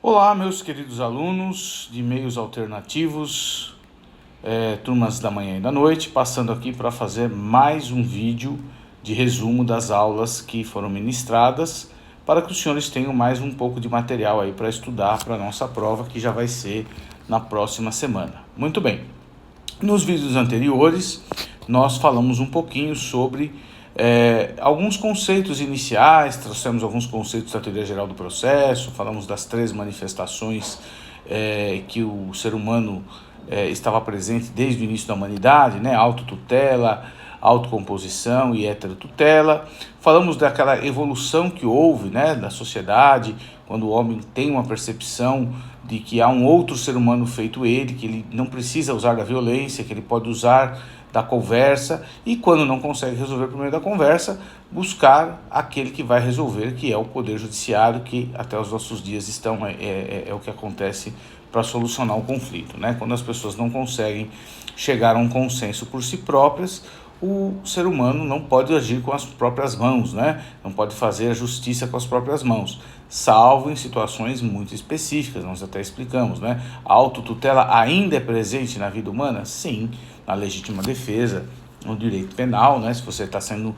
Olá, meus queridos alunos de meios alternativos, turmas da manhã e da noite, passando aqui para fazer mais um vídeo de resumo das aulas que foram ministradas, para que os senhores tenham mais um pouco de material aí para estudar para a nossa prova, que já vai ser na próxima semana. Muito bem, nos vídeos anteriores nós falamos um pouquinho sobre alguns conceitos iniciais, trouxemos alguns conceitos da teoria geral do processo, falamos das 3 manifestações que o ser humano estava presente desde o início da humanidade, né? Autotutela, autocomposição e heterotutela. Falamos daquela evolução que houve, né, da sociedade, quando o homem tem uma percepção de que há um outro ser humano feito ele, que ele não precisa usar da violência, que ele pode usar da conversa, e quando não consegue resolver por meio da conversa, buscar aquele que vai resolver, que é o Poder Judiciário, que até os nossos dias é o que acontece para solucionar o conflito, né? Quando as pessoas não conseguem chegar a um consenso por si próprias, o ser humano não pode agir com as próprias mãos, né? Não pode fazer a justiça com as próprias mãos, salvo em situações muito específicas, nós até explicamos, né? A autotutela ainda é presente na vida humana? Sim, na legítima defesa, no direito penal, né? Se você está sendo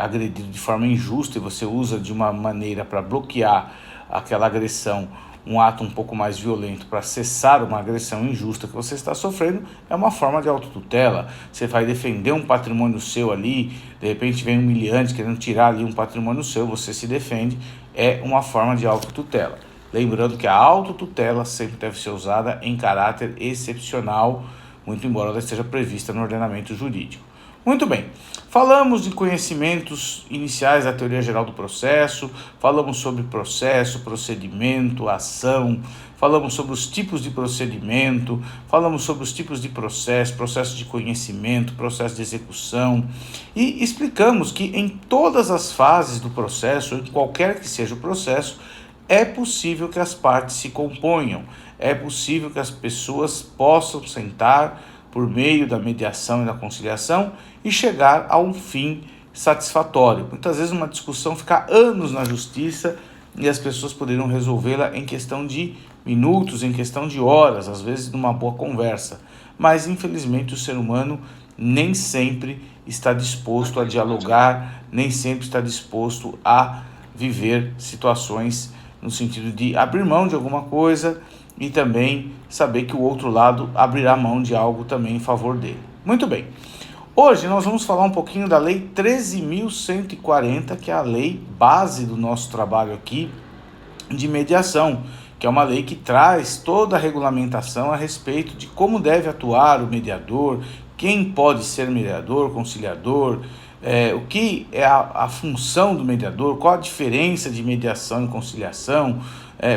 agredido de forma injusta e você usa de uma maneira para bloquear aquela agressão, um ato um pouco mais violento para cessar uma agressão injusta que você está sofrendo, é uma forma de autotutela. Você vai defender um patrimônio seu ali, de repente vem um humilhante querendo tirar ali um patrimônio seu, você se defende, é uma forma de autotutela. Lembrando que a autotutela sempre deve ser usada em caráter excepcional, muito embora ela esteja prevista no ordenamento jurídico. Muito bem, falamos de conhecimentos iniciais da teoria geral do processo, falamos sobre processo, procedimento, ação, falamos sobre os tipos de procedimento, falamos sobre os tipos de processo, processo de conhecimento, processo de execução, e explicamos que em todas as fases do processo, em qualquer que seja o processo, é possível que as partes se componham, é possível que as pessoas possam sentar por meio da mediação e da conciliação e chegar a um fim satisfatório. Muitas vezes uma discussão fica anos na justiça e as pessoas poderiam resolvê-la em questão de minutos, em questão de horas, às vezes numa boa conversa. Mas infelizmente o ser humano nem sempre está disposto a dialogar, nem sempre está disposto a viver situações no sentido de abrir mão de alguma coisa e também saber que o outro lado abrirá mão de algo também em favor dele. Muito bem. Hoje nós vamos falar um pouquinho da Lei 13.140, que é a lei base do nosso trabalho aqui de mediação, que é uma lei que traz toda a regulamentação a respeito de como deve atuar o mediador, quem pode ser mediador, conciliador, o que é a função do mediador, qual a diferença de mediação e conciliação,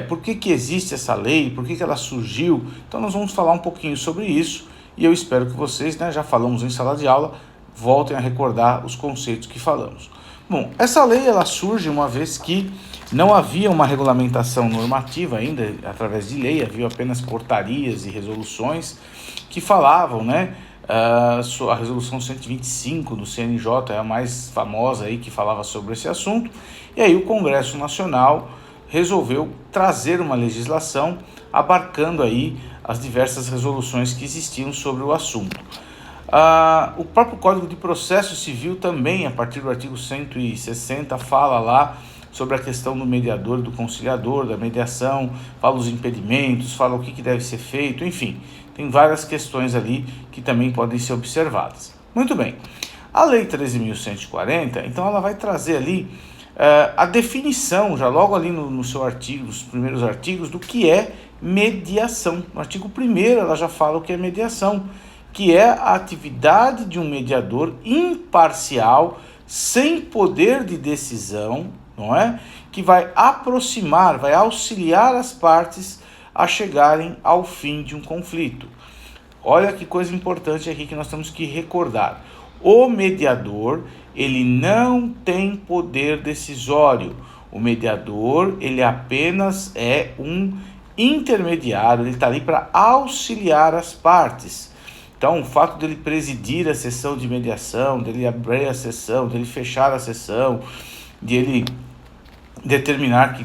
por que existe essa lei, por que ela surgiu. Então nós vamos falar um pouquinho sobre isso e eu espero que vocês, né, já falamos em sala de aula, voltem a recordar os conceitos que falamos. Bom, essa lei ela surge uma vez que não havia uma regulamentação normativa ainda, através de lei, havia apenas portarias e resoluções que falavam, né? A resolução 125 do CNJ é a mais famosa aí, que falava sobre esse assunto, e aí o Congresso Nacional resolveu trazer uma legislação abarcando aí as diversas resoluções que existiam sobre o assunto. O próprio Código de Processo Civil também, a partir do artigo 160, fala lá sobre a questão do mediador, do conciliador, da mediação, fala os impedimentos, fala o que deve ser feito, enfim, tem várias questões ali que também podem ser observadas. Muito bem, a Lei 13.140, então ela vai trazer ali a definição, já logo ali no seu artigo, nos primeiros artigos, do que é mediação. No artigo 1º ela já fala o que é mediação, que é a atividade de um mediador imparcial, sem poder de decisão, não é? Que vai aproximar, vai auxiliar as partes a chegarem ao fim de um conflito. Olha que coisa importante aqui que nós temos que recordar. O mediador, ele não tem poder decisório. O mediador, ele apenas é um intermediário, ele está ali para auxiliar as partes. Então, o fato dele presidir a sessão de mediação, dele abrir a sessão, dele fechar a sessão, dele determinar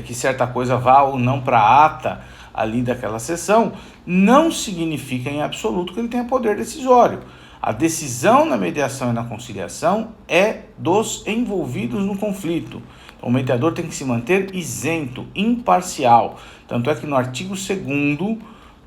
que certa coisa vá ou não para a ata ali daquela sessão, não significa em absoluto que ele tenha poder decisório. A decisão na mediação e na conciliação é dos envolvidos no conflito. Então, o mediador tem que se manter isento, imparcial. Tanto é que no artigo 2º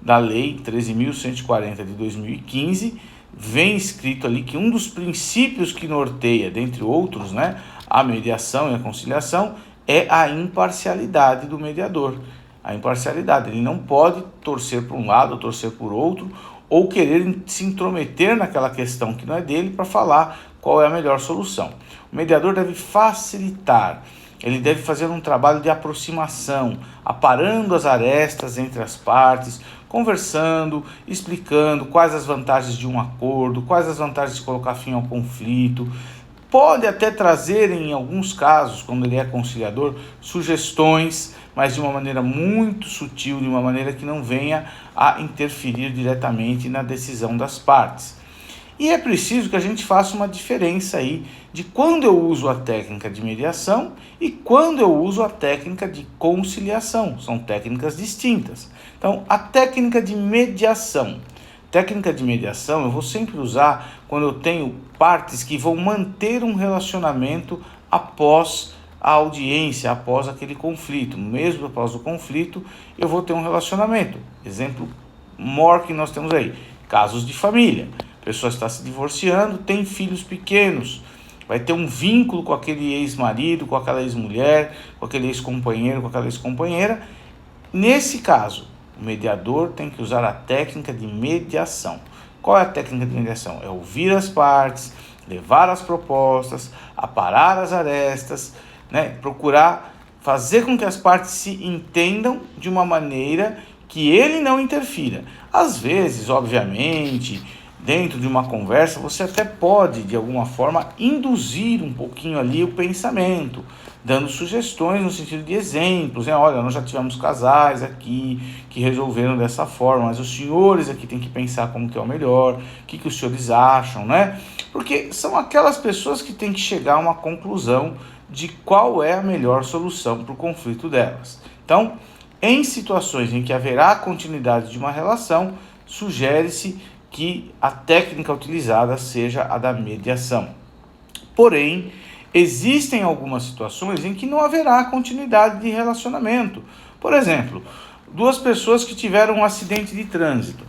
da Lei 13.140 de 2015, vem escrito ali que um dos princípios que norteia, dentre outros, né, a mediação e a conciliação, é a imparcialidade do mediador. A imparcialidade, ele não pode torcer por um lado, torcer por outro, ou querer se intrometer naquela questão que não é dele para falar qual é a melhor solução. O mediador deve facilitar, ele deve fazer um trabalho de aproximação, aparando as arestas entre as partes, conversando, explicando quais as vantagens de um acordo, quais as vantagens de colocar fim ao conflito. Pode até trazer, em alguns casos, quando ele é conciliador, sugestões, mas de uma maneira muito sutil, de uma maneira que não venha a interferir diretamente na decisão das partes. E é preciso que a gente faça uma diferença aí de quando eu uso a técnica de mediação e quando eu uso a técnica de conciliação. São técnicas distintas. Então, a técnica de mediação. Técnica de mediação eu vou sempre usar quando eu tenho partes que vão manter um relacionamento após a audiência, após aquele conflito. Mesmo após o conflito, eu vou ter um relacionamento. Exemplo maior que nós temos aí, casos de família. A pessoa está se divorciando, tem filhos pequenos, vai ter um vínculo com aquele ex-marido, com aquela ex-mulher, com aquele ex-companheiro, com aquela ex-companheira. Nesse caso, o mediador tem que usar a técnica de mediação. Qual é a técnica de mediação? É ouvir as partes, levar as propostas, aparar as arestas, né? Procurar fazer com que as partes se entendam de uma maneira que ele não interfira. Às vezes, obviamente, dentro de uma conversa, você até pode, de alguma forma, induzir um pouquinho ali o pensamento, dando sugestões no sentido de exemplos, né? Olha, nós já tivemos casais aqui que resolveram dessa forma, mas os senhores aqui têm que pensar como que é o melhor, o que os senhores acham, né? Porque são aquelas pessoas que têm que chegar a uma conclusão de qual é a melhor solução para o conflito delas. Então, em situações em que haverá continuidade de uma relação, sugere-se que a técnica utilizada seja a da mediação. Porém, existem algumas situações em que não haverá continuidade de relacionamento. Por exemplo, duas pessoas que tiveram um acidente de trânsito.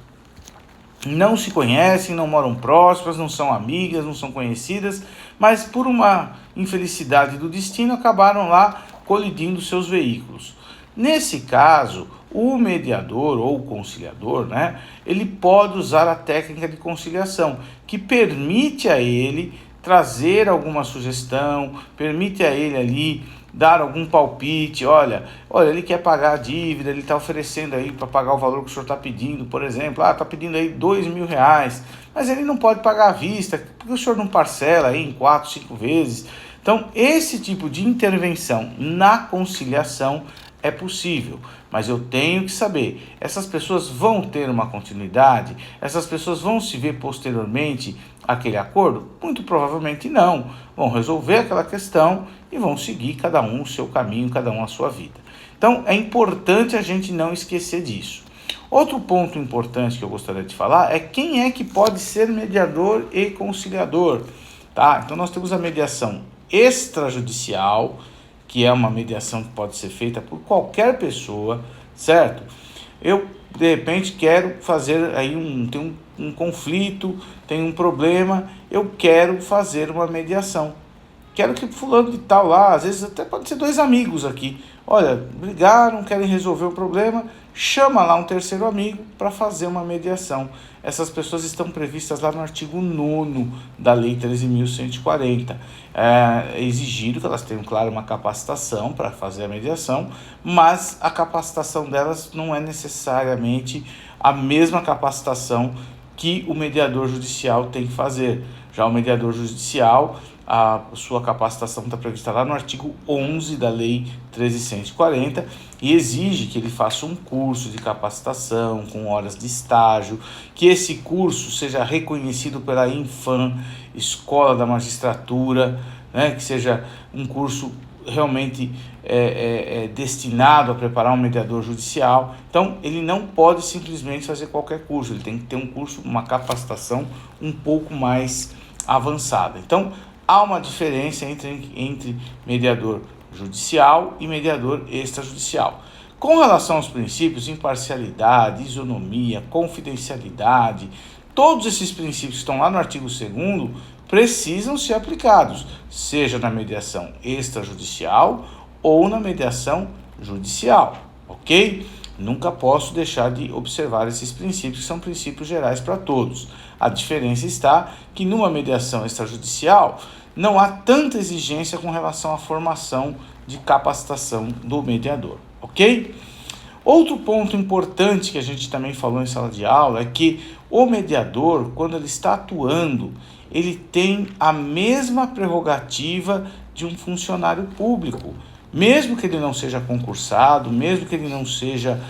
Não se conhecem, não moram próximas, não são amigas, não são conhecidas, mas por uma infelicidade do destino acabaram lá colidindo seus veículos. Nesse caso, o mediador ou o conciliador, né, ele pode usar a técnica de conciliação, que permite a ele trazer alguma sugestão, permite a ele ali dar algum palpite. Olha, ele quer pagar a dívida, ele está oferecendo aí para pagar o valor que o senhor está pedindo, por exemplo, está pedindo aí R$2.000, mas ele não pode pagar à vista, porque o senhor não parcela aí em 4, 5 vezes. Então, esse tipo de intervenção na conciliação é possível, mas eu tenho que saber, essas pessoas vão ter uma continuidade? Essas pessoas vão se ver posteriormente àquele acordo? Muito provavelmente não. Vão resolver aquela questão e vão seguir cada um o seu caminho, cada um a sua vida. Então, é importante a gente não esquecer disso. Outro ponto importante que eu gostaria de falar é quem é que pode ser mediador e conciliador, tá? Então, nós temos a mediação extrajudicial, que é uma mediação que pode ser feita por qualquer pessoa, certo? Eu, de repente, quero fazer aí tem um conflito, tem um problema, eu quero fazer uma mediação. Quero que fulano de tal lá, às vezes até pode ser 2 amigos aqui, olha, brigaram, querem resolver o problema, chama lá um terceiro amigo para fazer uma mediação. Essas pessoas estão previstas lá no artigo 9º da Lei 13.140. É exigido que elas tenham, claro, uma capacitação para fazer a mediação, mas a capacitação delas não é necessariamente a mesma capacitação que o mediador judicial tem que fazer. Já o mediador judicial, a sua capacitação está prevista lá no artigo 11 da Lei 13.140 e exige que ele faça um curso de capacitação com horas de estágio, que esse curso seja reconhecido pela Infam, Escola da Magistratura, né, que seja um curso realmente destinado a preparar um mediador judicial. Então, ele não pode simplesmente fazer qualquer curso, ele tem que ter um curso, uma capacitação um pouco mais avançada. Então, há uma diferença entre mediador judicial e mediador extrajudicial. Com relação aos princípios, imparcialidade, isonomia, confidencialidade, todos esses princípios que estão lá no artigo 2º precisam ser aplicados, seja na mediação extrajudicial ou na mediação judicial, ok? Nunca posso deixar de observar esses princípios, que são princípios gerais para todos. A diferença está que numa mediação extrajudicial não há tanta exigência com relação à formação de capacitação do mediador, ok? Outro ponto importante que a gente também falou em sala de aula é que o mediador, quando ele está atuando, ele tem a mesma prerrogativa de um funcionário público. Mesmo que ele não seja concursado, mesmo que ele não seja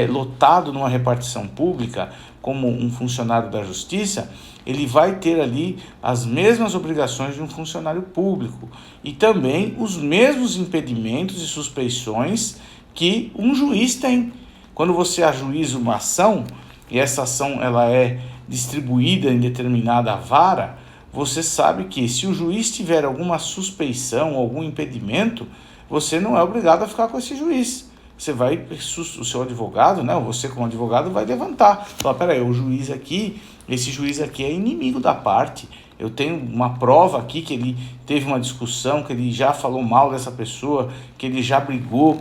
lotado numa repartição pública, como um funcionário da justiça, ele vai ter ali as mesmas obrigações de um funcionário público e também os mesmos impedimentos e suspeições que um juiz tem. Quando você ajuiza uma ação, e essa ação ela é distribuída em determinada vara, você sabe que se o juiz tiver alguma suspeição, algum impedimento, você não é obrigado a ficar com esse juiz. Você vai, o seu advogado, né, ou você como advogado vai levantar. Falar, peraí, o juiz aqui, esse juiz aqui é inimigo da parte. Eu tenho uma prova aqui que ele teve uma discussão, que ele já falou mal dessa pessoa, que ele já brigou,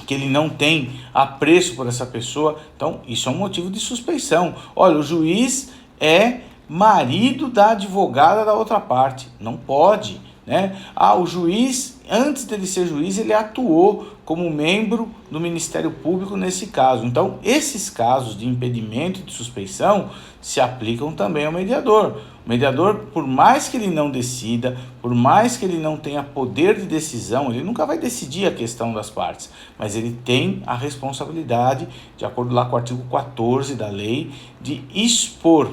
que ele não tem apreço por essa pessoa. Então, isso é um motivo de suspeição. Olha, o juiz é marido da advogada da outra parte. Não pode, né? O juiz, antes dele ser juiz, ele atuou como membro do Ministério Público nesse caso. Então, esses casos de impedimento e de suspeição se aplicam também ao mediador. O mediador, por mais que ele não decida, por mais que ele não tenha poder de decisão, ele nunca vai decidir a questão das partes, mas ele tem a responsabilidade, de acordo lá com o artigo 14 da lei, de expor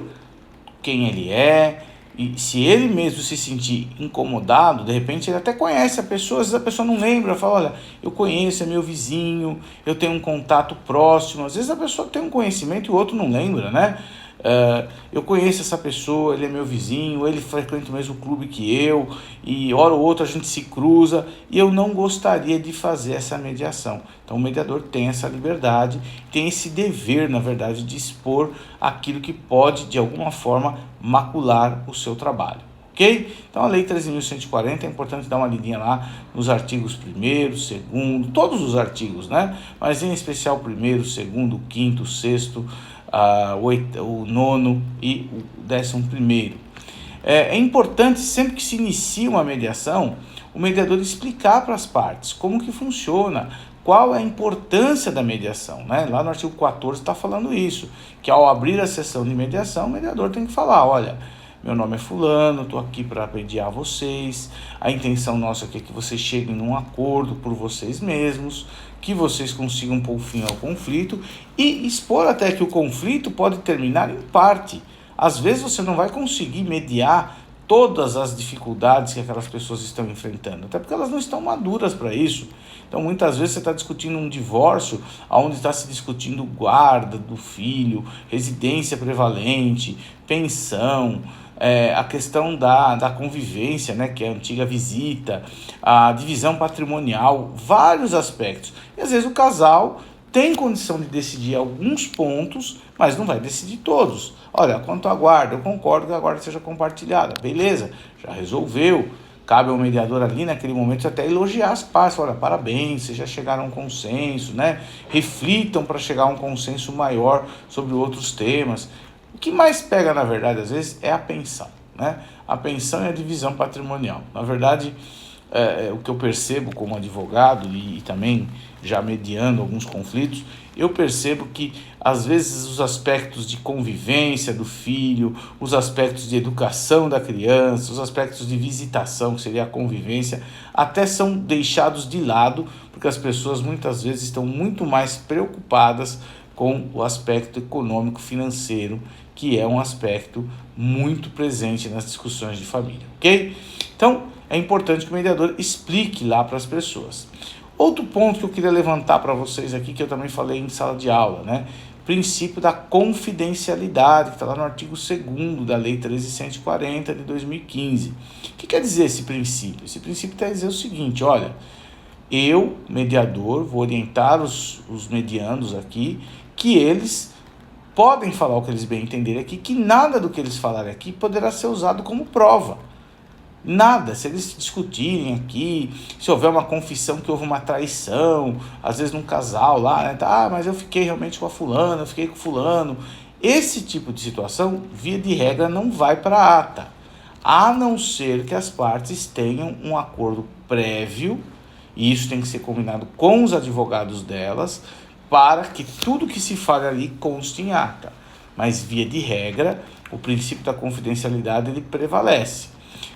quem ele é. E se ele mesmo se sentir incomodado, de repente ele até conhece a pessoa, às vezes a pessoa não lembra, fala, olha, eu conheço, é meu vizinho, eu tenho um contato próximo. Às vezes a pessoa tem um conhecimento e o outro não lembra, né? Eu conheço essa pessoa, ele é meu vizinho, ele frequenta o mesmo clube que eu, e hora ou outra a gente se cruza, e eu não gostaria de fazer essa mediação. Então o mediador tem essa liberdade, tem esse dever, na verdade, de expor aquilo que pode, de alguma forma, macular o seu trabalho. Ok? Então a Lei 13.140 é importante dar uma lidinha lá nos artigos 1º, 2º, todos os artigos, né? Mas em especial o 1º, 2º, 5º, 6º, o 9º e o 11º. É importante, sempre que se inicia uma mediação, o mediador explicar para as partes como que funciona, qual é a importância da mediação, né? Lá no artigo 14 está falando isso, que ao abrir a sessão de mediação, o mediador tem que falar, olha, meu nome é fulano, estou aqui para mediar vocês, a intenção nossa aqui é que vocês cheguem num acordo por vocês mesmos, que vocês consigam pôr fim ao conflito e expor até que o conflito pode terminar em parte. Às vezes você não vai conseguir mediar todas as dificuldades que aquelas pessoas estão enfrentando, até porque elas não estão maduras para isso. Então muitas vezes você está discutindo um divórcio, onde está se discutindo guarda do filho, residência prevalente, pensão, a questão da convivência, né, que é a antiga visita, a divisão patrimonial, vários aspectos. E às vezes o casal tem condição de decidir alguns pontos, mas não vai decidir todos. Olha, quanto à guarda, eu concordo que a guarda seja compartilhada. Beleza, já resolveu. Cabe ao mediador ali, naquele momento, até elogiar as partes. Olha, parabéns, vocês já chegaram a um consenso, né? Reflitam para chegar a um consenso maior sobre outros temas. O que mais pega, na verdade, às vezes, é a pensão, né? A pensão e a divisão patrimonial. Na verdade, o que eu percebo como advogado e também já mediando alguns conflitos, eu percebo que, às vezes, os aspectos de convivência do filho, os aspectos de educação da criança, os aspectos de visitação, que seria a convivência, até são deixados de lado, porque as pessoas muitas vezes estão muito mais preocupadas com o aspecto econômico financeiro, que é um aspecto muito presente nas discussões de família, ok? Então, é importante que o mediador explique lá para as pessoas. Outro ponto que eu queria levantar para vocês aqui, que eu também falei em sala de aula, né? Princípio da confidencialidade, que está lá no artigo 2º da Lei 13.140 de 2015. O que quer dizer esse princípio? Esse princípio quer dizer o seguinte, olha, eu, mediador, vou orientar os mediandos aqui, que eles podem falar o que eles bem entenderem aqui, que nada do que eles falarem aqui poderá ser usado como prova. Nada, se eles discutirem aqui, se houver uma confissão que houve uma traição, às vezes num casal lá, né? Mas eu fiquei realmente com a fulana, eu fiquei com o fulano. Esse tipo de situação, via de regra, não vai para a ata, a não ser que as partes tenham um acordo prévio, e isso tem que ser combinado com os advogados delas, para que tudo que se fale ali conste em ata. Mas, via de regra, o princípio da confidencialidade ele prevalece.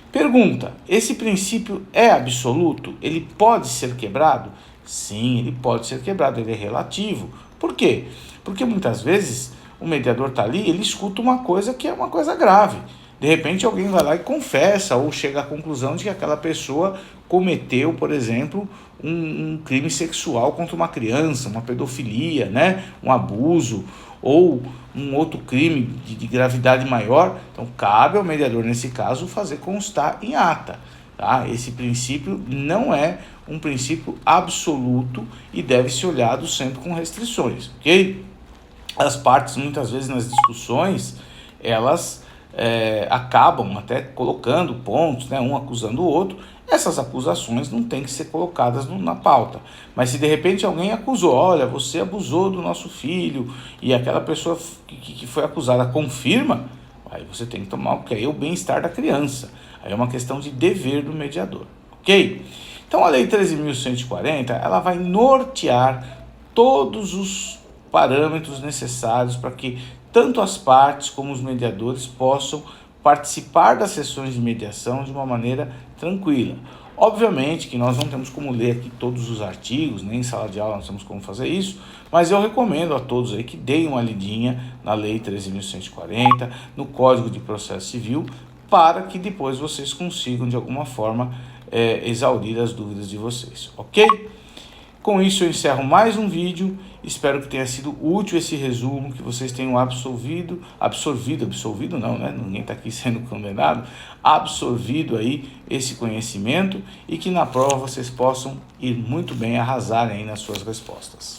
Pergunta, esse princípio é absoluto? Ele pode ser quebrado? Sim, ele pode ser quebrado, ele é relativo. Por quê? Porque muitas vezes o mediador está ali, ele escuta uma coisa que é uma coisa grave. De repente alguém vai lá e confessa ou chega à conclusão de que aquela pessoa cometeu, por exemplo, um crime sexual contra uma criança, uma pedofilia, né? Um abuso ou um outro crime de gravidade maior. Então cabe ao mediador, nesse caso, fazer constar em ata. Tá? Esse princípio não é um princípio absoluto e deve ser olhado sempre com restrições, ok? As partes, muitas vezes nas discussões, elas acabam até colocando pontos, né, um acusando o outro. Essas acusações não têm que ser colocadas na pauta. Mas se de repente alguém acusou, olha, você abusou do nosso filho, e aquela pessoa que foi acusada confirma, aí você tem que tomar o bem-estar da criança. Aí é uma questão de dever do mediador, ok? Então a Lei 13.140, ela vai nortear todos os parâmetros necessários para que tanto as partes como os mediadores possam participar das sessões de mediação de uma maneira tranquila. Obviamente que nós não temos como ler aqui todos os artigos, nem em sala de aula nós temos como fazer isso, mas eu recomendo a todos aí que deem uma lidinha na Lei 13.140, no Código de Processo Civil, para que depois vocês consigam de alguma forma exaurir as dúvidas de vocês, ok? Com isso eu encerro mais um vídeo, espero que tenha sido útil esse resumo, que vocês tenham absorvido não, né? Ninguém está aqui sendo condenado, absorvido aí esse conhecimento e que na prova vocês possam ir muito bem, arrasarem aí nas suas respostas.